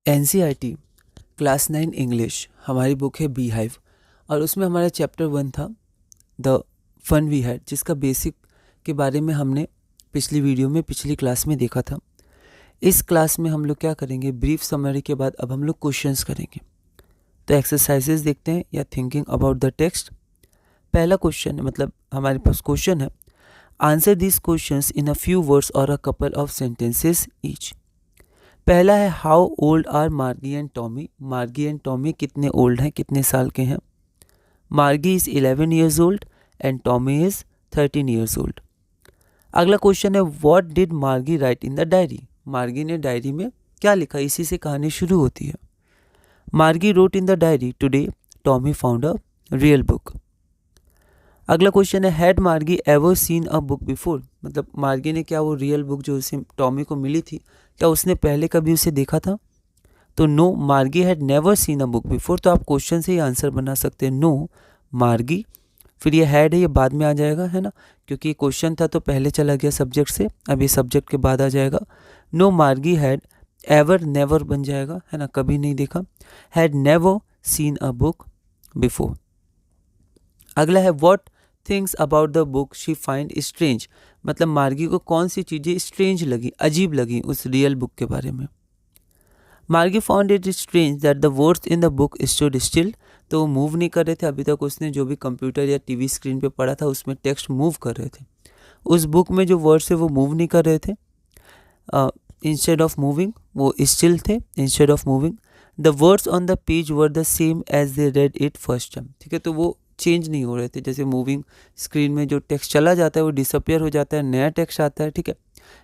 NCERT class 9 English हमारी book है bee hive और उसमें हमारा चैप्टर 1 था द फन वी हैड, जिसका बेसिक के बारे में हमने पिछली वीडियो में पिछली क्लास में देखा था। इस क्लास में हम लोग क्या करेंगे, ब्रीफ समरी के बाद अब हम लोग क्वेश्चंस करेंगे। तो एक्सरसाइजेस देखते हैं या थिंकिंग अबाउट द टेक्स्ट। पहला क्वेश्चन मतलब हमारे पास क्वेश्चन है, answer this questions in a few words और a couple of sentences each. पहला है how old are Margie and Tommy. Margie and Tommy कितने ओल्ड हैं, कितने साल के हैं। Margie is 11 years old and Tommy is 13 years old. अगला क्वेश्चन है what did Margie write in the diary. Margie ने डायरी में क्या लिखा, इसी से कहानी शुरू होती है। मार्गी wrote in the diary today Tommy found a real book. अगला क्वेश्चन है हैड मार्गी ever seen a book before. मतलब मार्गी ने क्या वो रियल बुक जो उसे टॉमी को मिली थी, क्या उसने पहले कभी उसे देखा था। तो नो, मार्गी had never seen a book before. तो आप क्वेश्चन से ही आंसर बना सकते हैं, नो मार्गी। फिर ये हैड है, ये बाद में आ जाएगा, है ना, क्योंकि ये क्वेश्चन था तो पहले चला गया सब्जेक्ट से, अब ये सब्जेक्ट के बाद आ जाएगा। नो मार्गी हैड एवर, नेवर बन जाएगा, है ना, कभी नहीं देखा। Had never seen a book before. अगला है what things about the book she find strange. मतलब मार्गी को कौन सी चीज़ें स्ट्रेंज लगी, अजीब लगी उस रियल बुक के बारे में। मार्गी found it strange that the words in the book stood still. तो वो मूव नहीं कर रहे थे, अभी तक उसने जो भी कंप्यूटर या टीवी स्क्रीन पे पढ़ा था उसमें टेक्स्ट मूव कर रहे थे। उस बुक में जो वर्ड्स है वो मूव नहीं कर रहे थे। इंस्टेड ऑफ मूविंग वो स्टिल थे, instead of moving. The words on the page were the same as they read it first time. ठीक है, तो वो चेंज नहीं हो रहे थे। जैसे मूविंग स्क्रीन में जो टेक्स्ट चला जाता है वो डिसअपियर हो जाता है, नया टेक्स्ट आता है, ठीक है,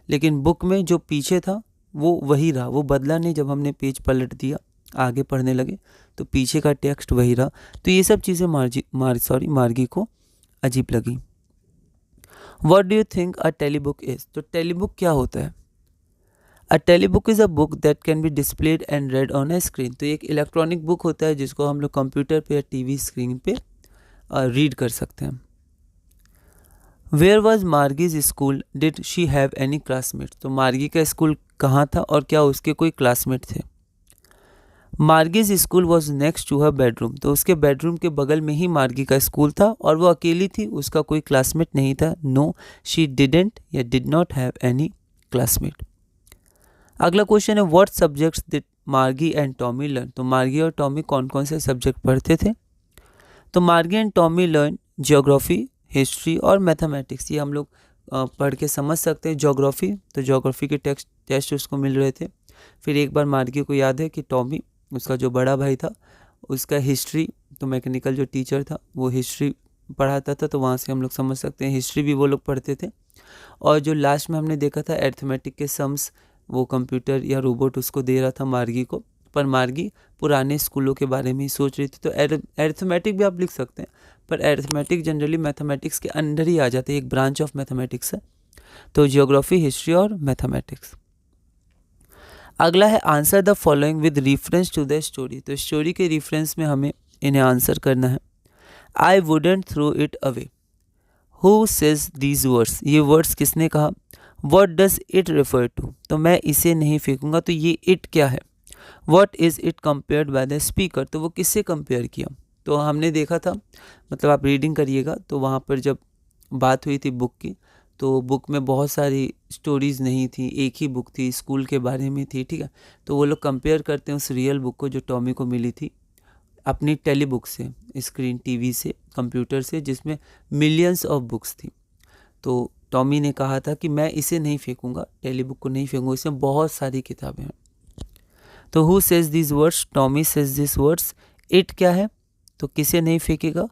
लेकिन बुक में जो पीछे था वो वही रहा, वो बदला नहीं। जब हमने पेज पलट दिया आगे पढ़ने लगे तो पीछे का टेक्स्ट वही रहा। तो ये सब चीज़ें मार्गी को अजीब लगी। What do you think a telebook is. तो टेलीबुक क्या होता है। A telebook is a book that can be displayed and read on a screen. तो एक इलेक्ट्रॉनिक बुक होता है जिसको हम लोग कंप्यूटर पे या टीवी स्क्रीन पे रीड कर सकते हैं। Where was Margie's school, did she have any classmate. तो मार्गी का स्कूल कहाँ था और क्या उसके कोई क्लासमेट थे। Margie's school was next to her bedroom. तो उसके बेडरूम के बगल में ही मार्गी का स्कूल था और वो अकेली थी, उसका कोई क्लासमेट नहीं था। नो, शी डिडेंट या did not have any classmate. अगला क्वेश्चन है what subjects did Margie and Tommy learn. तो मार्गी और टॉमी कौन कौन से सब्जेक्ट पढ़ते थे। तो Margie and Tommy learn geography, history और मैथमेटिक्स। ये हम लोग पढ़ के समझ सकते हैं। ज्योग्राफी, तो ज्योग्राफी के टेस्ट उसको मिल रहे थे। फिर एक बार मार्गी को याद है कि टॉमी, उसका जो बड़ा भाई था, उसका हिस्ट्री, तो मैकेनिकल जो टीचर था वो हिस्ट्री पढ़ाता था, तो वहाँ से हम लोग समझ सकते हैं हिस्ट्री भी वो लोग पढ़ते थे। और जो लास्ट में हमने देखा था अरिथमेटिक के सम्स, वो कंप्यूटर या रोबोट उसको दे रहा था मार्गी को, पर मार्गी पुराने स्कूलों के बारे में ही सोच रही थी। तो अरिथमेटिक भी आप लिख सकते हैं, पर अरिथमेटिक जनरली मैथमेटिक्स के अंडर ही आ जाते हैं, एक ब्रांच ऑफ मैथमेटिक्स है। तो जियोग्राफी, हिस्ट्री और मैथमेटिक्स। अगला है answer the following with reference to the story. तो स्टोरी के रेफरेंस में हमें इन्हें आंसर करना है। I wouldn't throw it away. Who says these words. ये वर्ड्स किसने कहा। What does it refer to. तो मैं इसे नहीं फेंकूंगा। तो ये इट क्या है। What is it compared bye the speaker. तो वो किससे कंपेयर किया। तो हमने देखा था, मतलब आप रीडिंग करिएगा तो वहाँ पर जब बात हुई थी बुक की, तो बुक में बहुत सारी स्टोरीज़ नहीं थी, एक ही बुक थी, स्कूल के बारे में थी, ठीक है। तो वो लोग कंपेयर करते हैं उस रियल बुक को जो टॉमी को मिली थी अपनी टेली बुक से, स्क्रीन टीवी से, कंप्यूटर से, जिसमें मिलियंस ऑफ बुक्स थी। तो टॉमी ने कहा था कि मैं इसे नहीं फेंकूंगा, टेली बुक को नहीं फेंकूंगा, इसमें बहुत सारी किताबें हैं। तो who says this words, Tommy says this words. It क्या है, तो किसे नहीं फेंकेगा।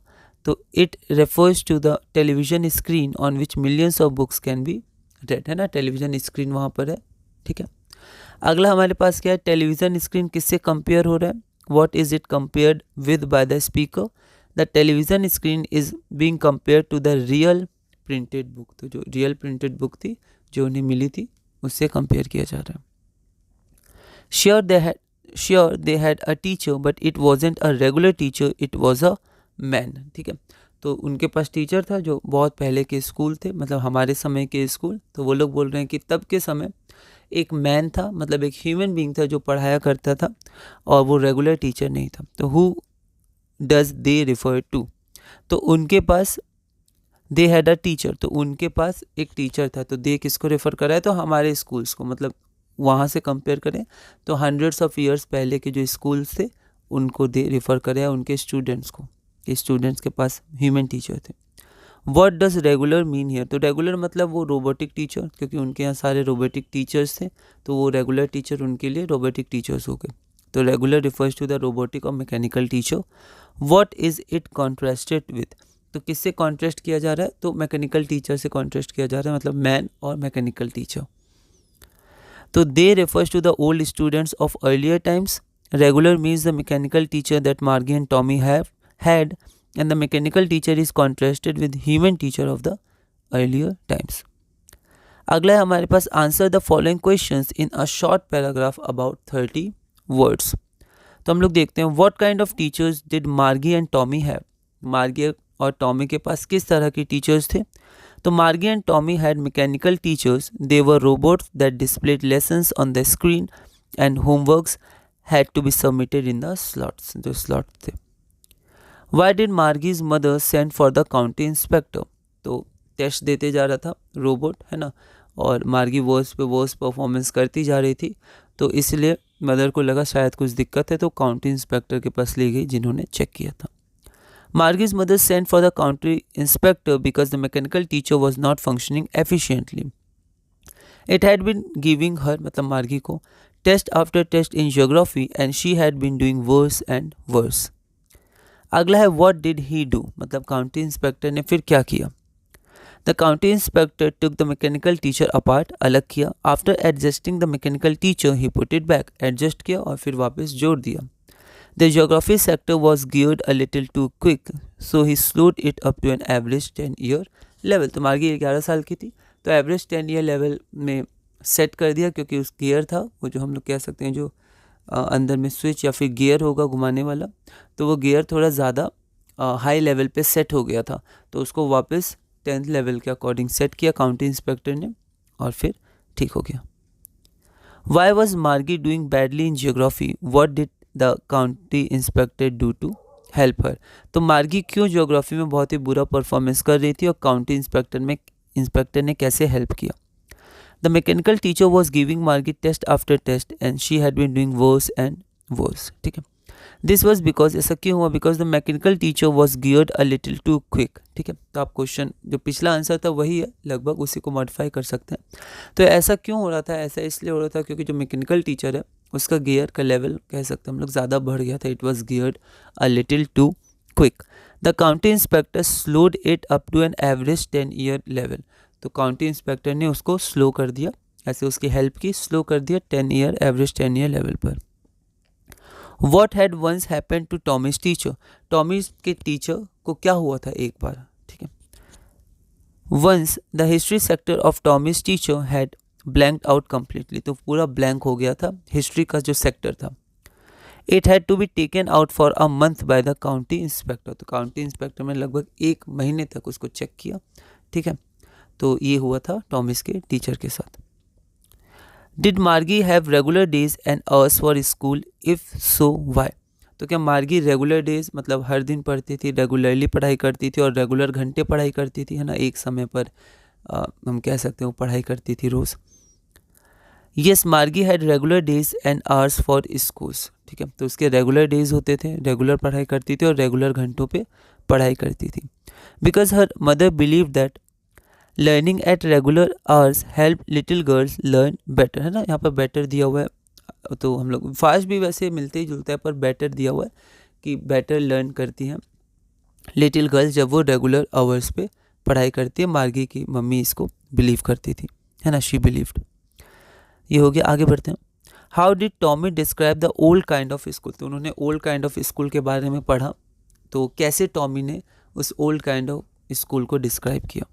तो it refers to the television screen on which millions of books can be read, है ना, टेलीविजन स्क्रीन वहाँ पर है, ठीक है। अगला हमारे पास क्या है, टेलीविजन स्क्रीन किससे कंपेयर हो रहा है। What is it compared with by the speaker. The television screen is being compare to the real printed book. तो जो रियल प्रिंटेड बुक थी जो उन्हें मिली थी उससे कंपेयर किया जा रहा है। Sure they had a teacher but it wasn't a regular teacher, it was a man। ठीक है, तो उनके पास टीचर था जो बहुत पहले के स्कूल थे, मतलब हमारे समय के स्कूल। तो वो लोग बोल रहे हैं कि तब के समय एक मैन था, मतलब एक ह्यूमन बीइंग था जो पढ़ाया करता था और वो रेगुलर टीचर नहीं था। तो who does they refer to? तो उनके पास दे हैड अ टीचर, तो उनके पास एक टीचर था। तो दे किसको रेफर करा है? तो हमारे स्कूल्स को, मतलब वहाँ से कंपेयर करें तो हंड्रेड्स ऑफ ईयर्स पहले के जो स्कूल्स थे उनको दे रेफर करे है, उनके स्टूडेंट्स को, कि स्टूडेंट्स के पास ह्यूमन टीचर थे। What does regular mean here? तो रेगुलर मतलब वो रोबोटिक टीचर, क्योंकि उनके यहाँ सारे रोबोटिक टीचर्स थे, तो वो रेगुलर टीचर उनके लिए रोबोटिक टीचर्स हो गए। तो regular refers to the robotic और mechanical teacher. What is it contrasted with? तो किससे कॉन्ट्रास्ट किया जा रहा है? तो मैकेनिकल टीचर से कॉन्ट्रास्ट किया जा रहा है, मतलब मैन और मैकेनिकल टीचर। तो they refers to the old students of earlier times. Regular means the mechanical teacher that Margie and Tommy have had, and the mechanical teacher is contrasted with human teacher of the earlier times. अगला है हमारे पास answer the following questions in a short paragraph about 30 words. तो हम लोग देखते हैं what kind of teachers did Margie and Tommy have? Margie और टॉमी के पास किस तरह के टीचर्स थे? तो Margie and Tommy had mechanical teachers, they were robots that displayed lessons on the screen and homeworks had to be submitted in the slots, जो slot थे। Why did Margie's mother send for the county inspector? तो test देते जा रहा था robot, है ना, और मार्गी वर्स पे वर्स परफॉर्मेंस करती जा रही थी, तो इसलिए मदर को लगा शायद कुछ दिक्कत है, तो काउंटी इंस्पेक्टर के पास ले गई जिन्होंने चेक किया था। Margie's mother sent for the county inspector because the mechanical teacher was not functioning efficiently. It had been giving her, मतलब मार्गी को, test after test in geography and she had been doing worse and worse. अगला है what did he do, मतलब county inspector ने फिर क्या किया? The county inspector took the mechanical teacher apart, अलग किया। After adjusting the mechanical teacher he put it back, adjust किया और फिर वापस जोड़ दिया। The geography sector was geared a little too quick, so he slowed it up to an average 10 year level. तो Margie 11 साल की थी, तो एवरेज 10 ईयर लेवल में सेट कर दिया, क्योंकि उस गियर था वो, जो हम लोग कह सकते हैं जो अंदर में स्विच या फिर गियर होगा घुमाने वाला, तो वो गियर थोड़ा ज़्यादा हाई लेवल पे सेट हो गया था, तो उसको वापस 10th लेवल के अकॉर्डिंग सेट किया काउंटी इंस्पेक्टर ने, और फिर ठीक हो गया। Why was Margie doing badly in geography? What did the county inspector do to help her? तो मार्गी क्यों ज्योग्राफी में बहुत ही बुरा परफॉर्मेंस कर रही थी और काउंटी इंस्पेक्टर ने कैसे हेल्प किया? The mechanical teacher was giving Margie test after test and she had been doing worse and worse. ठीक है, This was because, ऐसा क्यों हुआ? Because the mechanical teacher was geared a little too quick. ठीक है, तो आप क्वेश्चन जो पिछला आंसर था वही है, लगभग उसी को मॉडिफाई कर सकते हैं। तो ऐसा क्यों हो रहा था? ऐसा इसलिए हो रहा था क्योंकि जो मैकेनिकल टीचर है उसका गियर का लेवल कह सकते हैं हम लोग ज़्यादा बढ़ गया था। It was geared a little too quick. The county inspector slowed it up to an average 10 year level. तो काउंटी इंस्पेक्टर ने उसको स्लो कर दिया, ऐसे उसकी हेल्प की, स्लो कर दिया 10 ईयर एवरेज 10 ईयर लेवल पर। What had once happened to Tommy's teacher? Tommy के टीचर को क्या हुआ था एक बार? ठीक है, Once the history sector of Tommy's teacher had blanked out completely. तो पूरा ब्लैंक हो गया था हिस्ट्री का जो सेक्टर था। It had to be taken out for a month by the county inspector. तो काउंटी इंस्पेक्टर ने लगभग 1 महीने तक उसको चेक किया। ठीक है, तो ये हुआ था टॉमिस के टीचर के साथ। Did Margie have regular days and hours for school? If so why? तो क्या मार्गी रेगुलर डेज मतलब हर दिन पढ़ती थी, रेगुलरली पढ़ाई करती थी और रेगुलर घंटे पढ़ाई करती थी, है ना, एक समय पर हम कह सकते हैं वो पढ़ाई करती थी रोज़। येस, मार्गी had regular days and hours for schools. ठीक है, तो उसके रेगुलर डेज होते थे, रेगुलर पढ़ाई करती थी और रेगुलर घंटों पे पढ़ाई करती थी। Because her mother believe that learning at regular hours help little girls learn better, है ना, यहाँ पर बेटर दिया हुआ है, तो हम लोग फास्ट भी वैसे मिलते ही जुलता है, पर बेटर दिया हुआ है कि बेटर लर्न करती हैं लिटिल गर्ल्स जब वो रेगुलर आवर्स पे पढ़ाई करती है। मार्गी की मम्मी इसको बिलीव करती थी, है ना, शी बिलीव्ड। ये हो गया, आगे बढ़ते हैं। How did Tommy describe the old kind of school? तो उन्होंने ओल्ड काइंड ऑफ स्कूल के बारे में पढ़ा, तो कैसे टॉमी ने उस ओल्ड काइंड ऑफ स्कूल को डिस्क्राइब किया?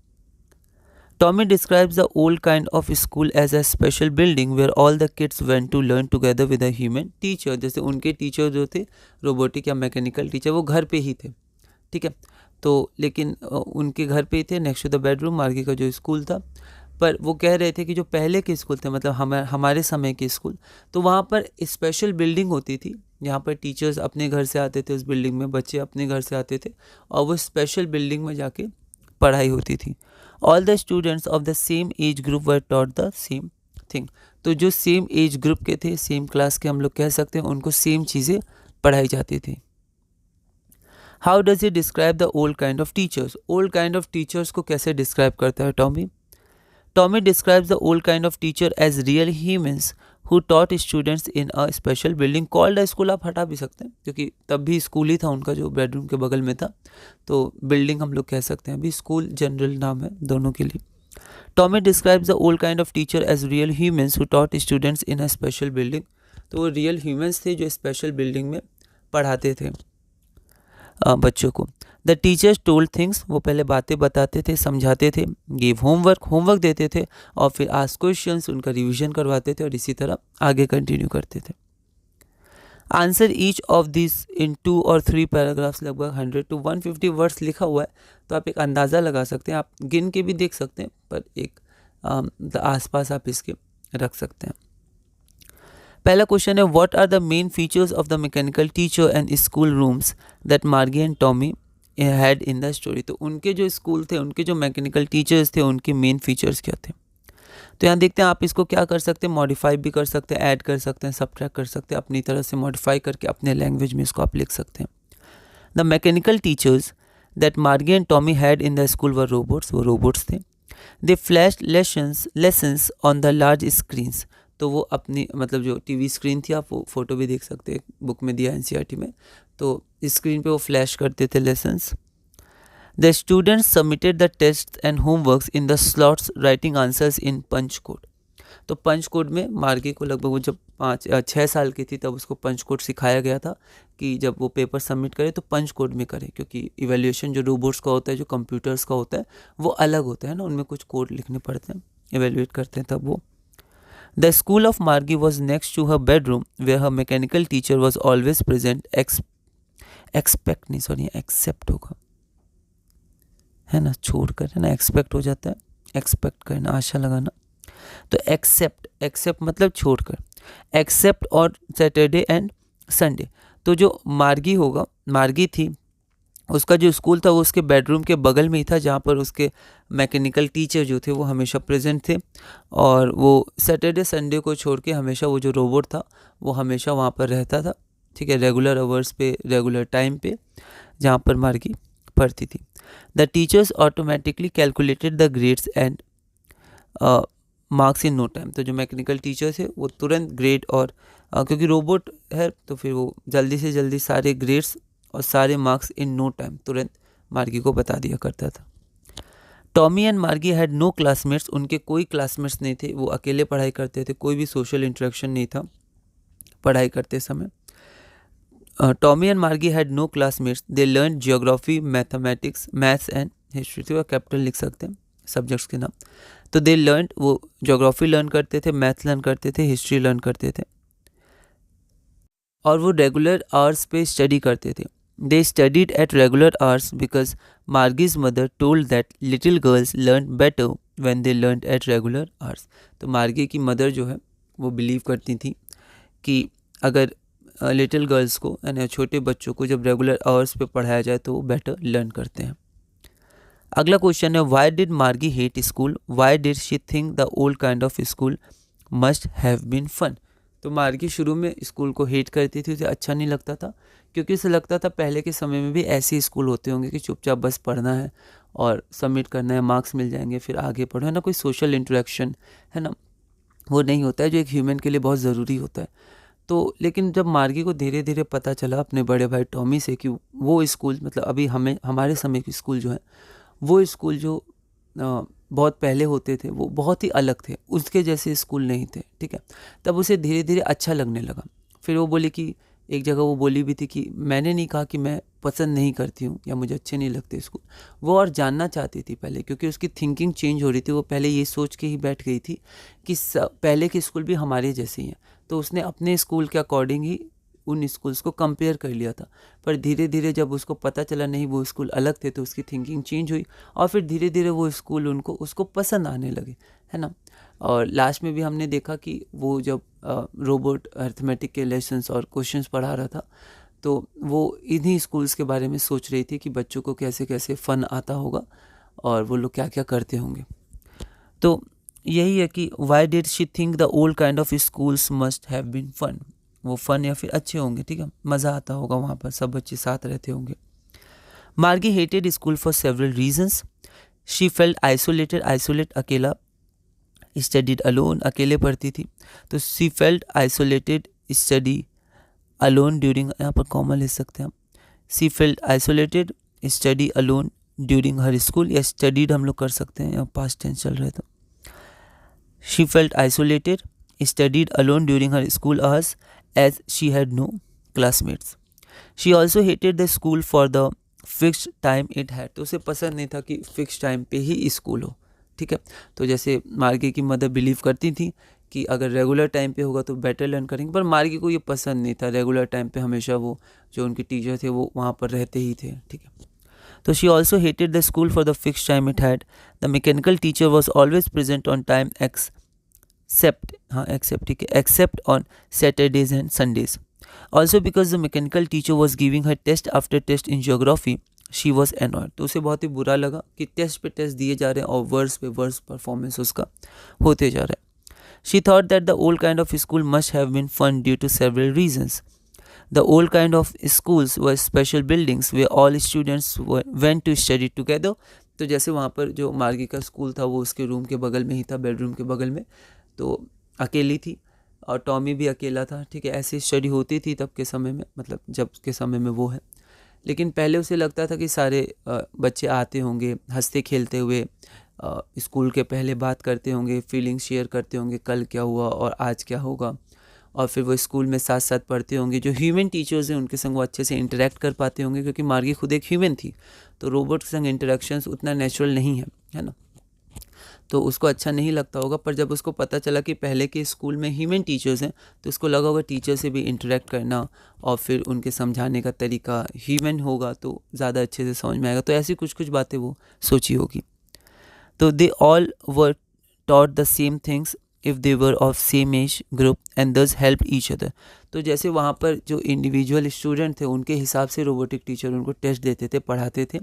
Tommy describes the old kind of school as a special building where all the kids went to learn together with a human teacher. जैसे उनके टीचर जो थे रोबोटिक या mechanical teacher, वो घर पे ही थे। ठीक है, तो लेकिन उनके घर पे ही थे, नेक्स्ट टू द बेडरूम मार्गी का जो स्कूल था। पर वो कह रहे थे कि जो पहले के स्कूल थे, मतलब हमारे समय के स्कूल, तो वहाँ पर स्पेशल बिल्डिंग होती थी, यहाँ पर टीचर्स अपने घर से आते थे उस बिल्डिंग में, बच्चे अपने घर से आते थे और वो स्पेशल बिल्डिंग में जाके पढ़ाई होती थी। All the students of the same age group were taught the same thing. तो जो सेम एज ग्रुप के थे, सेम क्लास के हम लोग कह सकते हैं, उनको सेम चीज़ें पढ़ाई जाती थी। How does it describe the old kind of teachers? Old kind of teachers को कैसे डिस्क्राइब करता है Tommy? Tommy describes the old kind of teacher as real humans who taught students in a special building called a school. आप हटा भी सकते हैं क्योंकि तब भी स्कूल ही था उनका, जो बेडरूम के बगल में था, तो बिल्डिंग हम लोग कह सकते हैं, अभी स्कूल जनरल नाम है दोनों के लिए। Tommy describes the old kind of teacher as real humans who taught students in a special building. तो वो रियल ह्यूमंस थे जो स्पेशल बिल्डिंग में पढ़ाते थे बच्चों को। द टीचर्स टोल्ड थिंग्स, वो पहले बातें बताते थे, समझाते थे। गिव होमवर्क देते थे और फिर आस्क क्वेश्चंस, उनका रिवीजन करवाते थे और इसी तरह आगे कंटिन्यू करते थे। Answer each of this in 2 और 3 पैराग्राफ्स, लगभग 100 to 150 वर्ड्स लिखा हुआ है, तो आप एक अंदाज़ा लगा सकते हैं, आप गिन के भी देख सकते हैं, पर एक आसपास आप इसके रख सकते हैं। पहला क्वेश्चन है, what are the main features of the mechanical teacher and school rooms that Margie and Tommy had in the story? तो उनके जो स्कूल थे, उनके जो मैकेनिकल टीचर्स थे, उनके मेन फीचर्स क्या थे? तो यहाँ देखते हैं, आप इसको क्या कर सकते हैं, मॉडिफाई भी कर सकते हैं, ऐड कर सकते हैं, सब्ट्रैक्ट कर सकते हैं, अपनी तरह से मॉडिफाई करके अपने लैंग्वेज में इसको आप लिख सकते हैं। The mechanical teachers that Margie and Tommy had in the school were robots, वो रोबोट्स थे। दे flash lessons on the large screens, तो वो अपनी, मतलब जो टीवी स्क्रीन थी, आप वो फोटो भी देख सकते हैं, बुक में दिया एनसीईआरटी में, तो स्क्रीन पे वो फ्लैश करते थे lessons. The students submitted the test and homeworks in the slots writing answers in punch code. तो पंच कोड में मार्गी को लगभग, वो जब 6 साल की थी तब उसको पंच कोड सिखाया गया था कि जब वो पेपर सबमिट करे तो पंच कोड में करे, क्योंकि इवेल्यूएशन जो रोबोट्स का होता है, जो कंप्यूटर्स का होता है, वो अलग होता है ना, उनमें कुछ कोड लिखने पड़ते हैं, इवेल्यूएट करते हैं तब वो। The school of Margie was next to her bedroom, where her mechanical teacher was always present. Except होगा, है ना, छोड़कर, है ना, एक्सपेक्ट हो जाता है, एक्सपेक्ट करना, आशा लगाना। तो एक्सेप्ट मतलब छोड़कर, एक्सेप्ट और सैटरडे एंड संडे। तो जो मार्गी थी, उसका जो स्कूल था वो उसके बेडरूम के बगल में ही था, जहाँ पर उसके मैकेनिकल टीचर जो थे वो हमेशा प्रेजेंट थे, और वो सैटरडे संडे को छोड़ के हमेशा वो जो रोबोट था वो हमेशा वहाँ पर रहता था, ठीक है, रेगुलर आवर्स पे, रेगुलर टाइम पे, जहाँ पर मार्गी पढ़ती थी। The teachers automatically calculated the grades and marks in no time. तो जो मैकेनिकल टीचर्स है वो तुरंत ग्रेड और क्योंकि रोबोट है तो फिर वो जल्दी से जल्दी सारे ग्रेड्स और सारे मार्क्स इन नो टाइम तुरंत मार्गी को बता दिया करता था। Tommy and Margie had no classmates, उनके कोई क्लासमेट्स नहीं थे, वो अकेले पढ़ाई करते थे, कोई भी सोशल इंटरेक्शन नहीं था पढ़ाई करते समय। Tommy and Margie had no classmates, they learn geography, mathematics, maths and history. तो कैपिटल लिख सकते हैं सब्जेक्ट्स के नाम। तो दे लर्न, वो जियोग्राफी लर्न करते थे, मैथ लर्न करते थे, हिस्ट्री लर्न करते थे, और वो रेगुलर आवर्स पे स्टडी करते थे। They studied at regular hours because Margie's mother told that little girls learned better when they learned at regular hours. तो मार्गी की मदर जो है वो बिलीव करती थी कि अगर लिटिल गर्ल्स को, यानी छोटे बच्चों को, जब रेगुलर आवर्स पे पढ़ाया जाए तो वो बेटर लर्न करते हैं। अगला क्वेश्चन है, why did Margie hate school? Why did she think the old kind of school must have been fun? तो मार्गी शुरू में स्कूल को हेट करती थी, उसे अच्छा नहीं लगता था, क्योंकि उसे लगता था पहले के समय में भी ऐसे स्कूल होते होंगे कि चुपचाप बस पढ़ना है और सबमिट करना है, मार्क्स मिल जाएंगे, फिर आगे पढ़ो, है ना, कोई सोशल इंटरेक्शन, है ना, वो नहीं होता है जो एक ह्यूमन के लिए बहुत ज़रूरी होता है। तो लेकिन जब मार्गी को धीरे धीरे पता चला अपने बड़े भाई टॉमी से कि वो स्कूल, मतलब अभी हमारे समय के स्कूल जो है, वो स्कूल जो बहुत पहले होते थे वो बहुत ही अलग थे, उसके जैसे स्कूल नहीं थे, ठीक है, तब उसे धीरे धीरे अच्छा लगने लगा। फिर वो बोली कि एक जगह वो बोली भी थी कि मैंने नहीं कहा कि मैं पसंद नहीं करती हूँ या मुझे अच्छे नहीं लगते स्कूल, वो और जानना चाहती थी पहले, क्योंकि उसकी थिंकिंग चेंज हो रही थी। वो पहले ये सोच के ही बैठ गई थी कि पहले के स्कूल भी हमारे जैसे ही हैं, तो उसने अपने स्कूल के अकॉर्डिंग ही उन स्कूल्स को कंपेयर कर लिया था। पर धीरे धीरे जब उसको पता चला नहीं वो स्कूल अलग थे तो उसकी थिंकिंग चेंज हुई और फिर धीरे धीरे वो स्कूल उसको पसंद आने लगे, है ना। और लास्ट में भी हमने देखा कि वो जब रोबोट अर्थमेटिक के लेसन्स और क्वेश्चंस पढ़ा रहा था तो वो इन्हीं स्कूल्स के बारे में सोच रही थी कि बच्चों को कैसे कैसे फ़न आता होगा और वो लोग क्या क्या करते होंगे। तो यही है कि why did she think the old kind of schools must have been fun. वो फन या फिर अच्छे होंगे, ठीक है, मज़ा आता होगा वहाँ पर, सब बच्चे साथ रहते होंगे। Margie hated school for several reasons. She felt isolate अकेला, स्टडीड अलोन, अकेले पढ़ती थी तो she felt isolated study alone during, यहाँ पर कॉमा ले सकते हैं हम, she felt isolated study alone during her school, या स्टडीड हम लोग कर सकते हैं, यहाँ पास्ट टेंस चल रहा है तो she felt isolated, studied alone during her school hours as she had no classmates. She also hated the school for the fixed time it had. तो उसे पसंद नहीं था कि फिक्स टाइम पे ही स्कूल हो, ठीक है। तो जैसे मार्गी की मदर बिलीव करती थी कि अगर रेगुलर टाइम पे होगा तो बेटर लर्न करेंगे, पर मार्गी को ये पसंद नहीं था रेगुलर टाइम पे हमेशा वो जो उनके टीचर थे वो वहाँ पर रहते ही थे, ठीक है। तो she also hated the school for the fix time it had. The mechanical teacher was always present on time except on Saturdays and Sundays. Also because the mechanical teacher was giving her test after test in geography, she was annoyed. तो उसे बहुत ही बुरा लगा कि test पे test दिए जा रहे हैं और वर्स पे वर्स परफॉर्मेंस उसका होते जा रहा है। She thought that the old kind of school must have been fun due to several reasons. The old kind of schools were special buildings where all students went to study together. तो जैसे वहाँ पर जो मार्गी का school था वो उसके रूम के बगल में ही था, बेडरूम के बगल में, तो अकेली थी और टॉमी भी अकेला था, ठीक है। ऐसी स्टडी होती थी तब के समय में, मतलब जब के समय में वो है। लेकिन पहले उसे लगता था कि सारे बच्चे आते होंगे हंसते खेलते हुए, स्कूल के पहले बात करते होंगे, फीलिंग शेयर करते होंगे, कल क्या हुआ और आज क्या होगा, और फिर वो स्कूल में साथ साथ पढ़ते होंगे। जो ह्यूमन टीचर्स हैं उनके संग वो अच्छे से इंटरेक्ट कर पाते होंगे, क्योंकि मार्गी खुद एक ह्यूमन थी तो रोबोट के संग इंटरेक्शंस उतना नेचुरल नहीं है ना, तो उसको अच्छा नहीं लगता होगा। पर जब उसको पता चला कि पहले के स्कूल में ह्यूमन टीचर्स हैं तो उसको लगा होगा टीचर से भी इंटरेक्ट करना और फिर उनके समझाने का तरीका ह्यूमन होगा तो ज़्यादा अच्छे से समझ में आएगा। तो ऐसी कुछ कुछ बातें वो सोची होगी। तो they all were taught the same things if they were of same age group and दस हेल्प ईच अदर। तो जैसे वहाँ पर जो इंडिविजुअल स्टूडेंट थे उनके हिसाब से रोबोटिक टीचर उनको टेस्ट देते थे, पढ़ाते थे।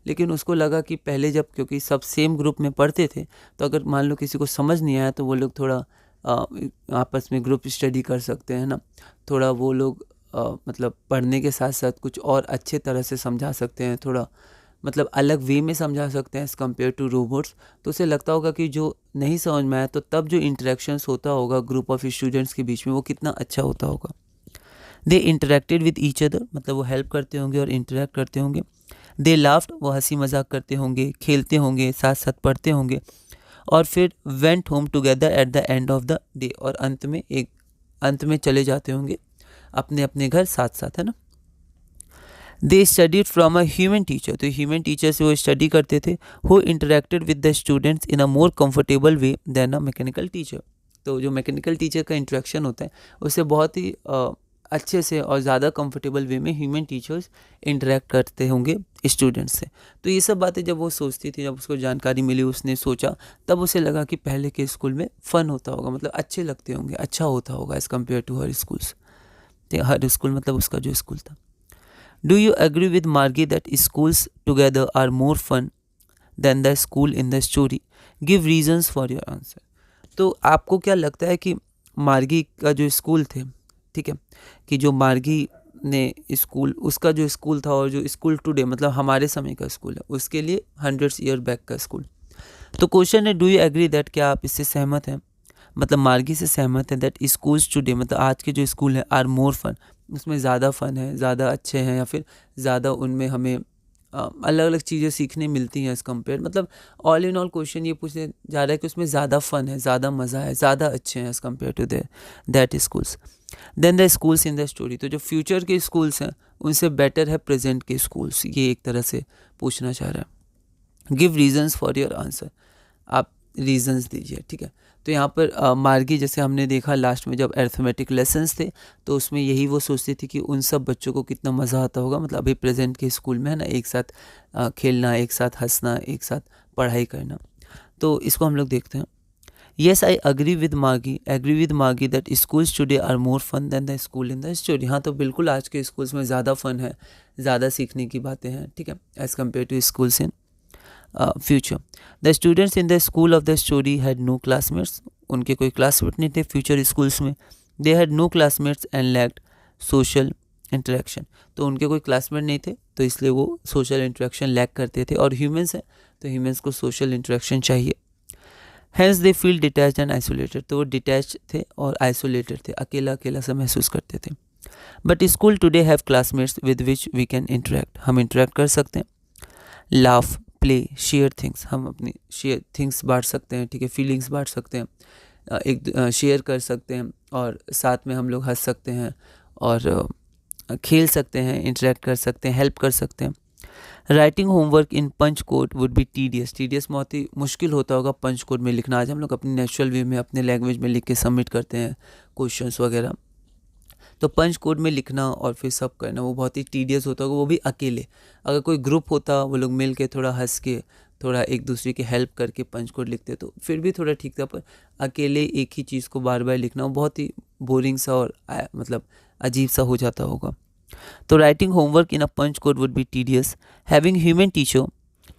लेकिन उसको लगा कि पहले जब क्योंकि सब सेम ग्रुप में पढ़ते थे तो अगर मान लो किसी को समझ नहीं आया तो वो लोग थोड़ा आपस में ग्रुप स्टडी कर सकते हैं ना, थोड़ा वो लोग मतलब पढ़ने के साथ साथ कुछ और अच्छे तरह से समझा सकते हैं, थोड़ा मतलब अलग वे में समझा सकते हैं एज़ कम्पेयर टू रोबोट्स। तो उसे लगता होगा कि जो नहीं समझ में आया तो तब जो इंटरेक्शंस होता होगा ग्रुप ऑफ स्टूडेंट्स के बीच में वो कितना अच्छा होता होगा। दे इंटरेक्टेड विद ईच अदर, मतलब वो हेल्प करते होंगे और इंटरेक्ट करते होंगे। दे लाफ्ड, वो हंसी मजाक करते होंगे, खेलते होंगे, साथ साथ पढ़ते होंगे, और फिर went home together at the end of the day, और अंत में चले जाते होंगे अपने अपने घर साथ साथ, है ना। They studied from a human teacher, तो ह्यूमन टीचर से वो स्टडी करते थे। Who interacted with the students in a more comfortable way then a mechanical teacher, तो जो मैकेनिकल टीचर का इंटरेक्शन होता है उससे बहुत ही अच्छे से और ज़्यादा कंफर्टेबल वे में ह्यूमन टीचर्स इंटरेक्ट करते होंगे स्टूडेंट्स से। तो ये सब बातें जब वो सोचती थी, जब उसको जानकारी मिली, उसने सोचा, तब उसे लगा कि पहले के स्कूल में फ़न होता होगा, मतलब अच्छे लगते होंगे, अच्छा होता होगा as compare to her schools. हर स्कूल मतलब उसका जो स्कूल था। Do you agree with Margie that schools together are more fun then the school in the story? Give reasons for your answer. तो आपको क्या लगता है कि मार्गी का जो स्कूल थे, ठीक है, कि जो मार्गी ने स्कूल, उसका जो स्कूल था और जो स्कूल टुडे मतलब हमारे समय का स्कूल है, उसके लिए 100 ईयर बैक का स्कूल। तो क्वेश्चन है डू यू एग्री दैट, क्या आप इससे सहमत हैं, मतलब मार्गी से सहमत है दैट स्कूल्स टुडे मतलब आज के जो स्कूल है आर मोर फन, उसमें ज़्यादा फ़न है, ज़्यादा अच्छे हैं, या फिर ज़्यादा उनमें हमें अलग अलग चीज़ें सीखने मिलती हैं एज़ कम्पेयर, मतलब ऑल इन ऑल क्वेश्चन ये पूछने जा रहा है कि उसमें ज़्यादा फ़न है, ज़्यादा मज़ा है, ज़्यादा अच्छे हैं as compare to that schools then the schools in the story. तो जो फ्यूचर के स्कूल्स हैं उनसे बेटर है प्रेजेंट के स्कूल्स, ये एक तरह से पूछना चाह रहा है। Give reasons for your answer, आप रीजन्स दीजिए, ठीक है। तो यहाँ पर मार्गी जैसे हमने देखा लास्ट में जब अर्थमेटिक लेसन्स थे तो उसमें यही वो सोचती थी कि उन सब बच्चों को कितना मज़ा आता होगा, मतलब अभी प्रेजेंट के स्कूल में है ना, एक साथ खेलना, एक साथ हंसना, एक साथ पढ़ाई करना। तो इसको हम लोग देखते हैं। Yes I agree with Margie that schools today are more fun than the school in the story. हाँ, तो बिल्कुल आज के स्कूल्स में ज़्यादा फन है, ज़्यादा सीखने की बातें हैं, ठीक है, as compare to schools in future. The students in the school of the story had no classmates. उनके कोई क्लासमेट नहीं थे फ्यूचर स्कूल्स में। They had no classmates and lacked social interaction. तो उनके कोई क्लासमेट नहीं थे तो इसलिए वो सोशल इंटरेक्शन लैक करते थे। और ह्यूमंस हैं तो ह्यूमंस को सोशल इंटरेक्शन चाहिए। Hence they feel detached and isolated. तो वो डिटैच थे और आइसोलेटेड थे, अकेला अकेला सा महसूस करते थे। But school today have classmates with which we can interact. हम इंटरेक्ट कर सकते हैं, लाफ, प्ले, शेयर थिंग्स। हम अपनी शेयर थिंग्स बांट सकते हैं, ठीक है, फीलिंग्स बांट सकते हैं, एक शेयर कर सकते हैं और साथ में हम लोग हंस सकते हैं और खेल सकते हैं, इंटरेक्ट कर सकते हैं, हेल्प कर सकते हैं। Writing homework in punch code would be tedious बहुत ही मुश्किल होता होगा पंच कोड में लिखना। आज हम लोग अपनी नेचुरल वे में अपने लैंग्वेज में लिख के सबमिट करते हैं क्वेश्चंस वगैरह, तो पंच कोड में लिखना और फिर सब करना वो बहुत ही टीडियस होता होगा, वो भी अकेले। अगर कोई ग्रुप होता, वो लोग मिल के थोड़ा हंस के, थोड़ा एक दूसरे की हेल्प करके पंच कोड लिखते तो फिर भी थोड़ा ठीक था, पर अकेले एक ही चीज़ को बार बार लिखना वो बहुत ही बोरिंग सा और मतलब अजीब सा हो जाता होगा। तो writing homework in a punch code would be tedious. Having human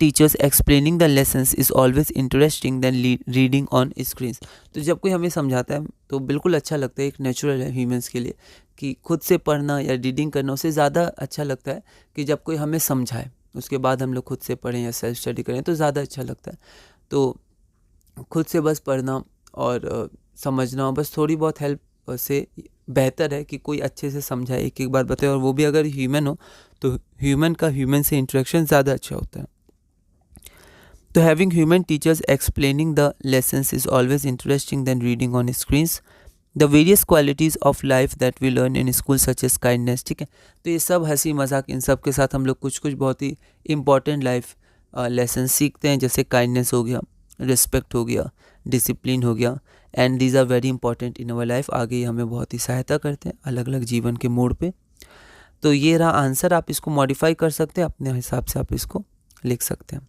teachers explaining the lessons is always interesting than reading on screens. तो जब कोई हमें समझाता है तो बिल्कुल अच्छा लगता है, एक नेचुरल है ह्यूमंस के लिए कि खुद से पढ़ना या रीडिंग करना उससे ज़्यादा अच्छा लगता है कि जब कोई हमें समझाए, उसके बाद हम लोग खुद से पढ़ें या सेल्फ स्टडी करें तो ज़्यादा अच्छा लगता है। तो खुद से बस पढ़ना और समझना, बस थोड़ी बहुत हेल्प से बेहतर है कि कोई अच्छे से समझाए, एक एक बार बताए, और वो भी अगर ह्यूमन हो तो ह्यूमन का ह्यूमन से इंटरेक्शन ज़्यादा अच्छा होता है। तो having human teachers explaining the lessons is always interesting than reading on screens. The various qualities of life that we learn in school such as kindness. ठीक है, तो ये सब हंसी मजाक, इन सब के साथ हम लोग कुछ कुछ बहुत ही इंपॉर्टेंट लाइफ लेसन सीखते हैं, जैसे काइंडनेस हो गया, रिस्पेक्ट हो गया, डिसिप्लिन हो गया, and these are very important in our life. आगे हमें बहुत ही सहायता करते हैं अलग अलग जीवन के मोड़ पे। तो ये रहा आंसर, आप इसको मॉडिफाई कर सकते हैं, अपने हिसाब से आप इसको लिख सकते हैं।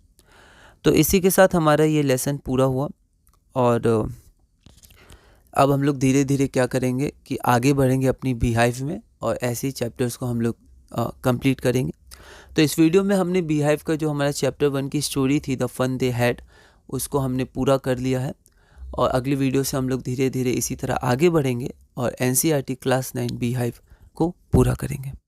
तो इसी के साथ हमारा ये लेसन पूरा हुआ और अब हम लोग धीरे धीरे क्या करेंगे कि आगे बढ़ेंगे अपनी बीहाइव में और ऐसे ही चैप्टर्स को हम लोग कंप्लीट करेंगे। तो इस वीडियो में हमने बीहाइव का जो हमारा चैप्टर 1 की स्टोरी थी, द फन दे हैड, उसको हमने पूरा कर लिया है और अगली वीडियो से हम लोग धीरे धीरे इसी तरह आगे बढ़ेंगे और NCERT क्लास 9 बीहाइव को पूरा करेंगे।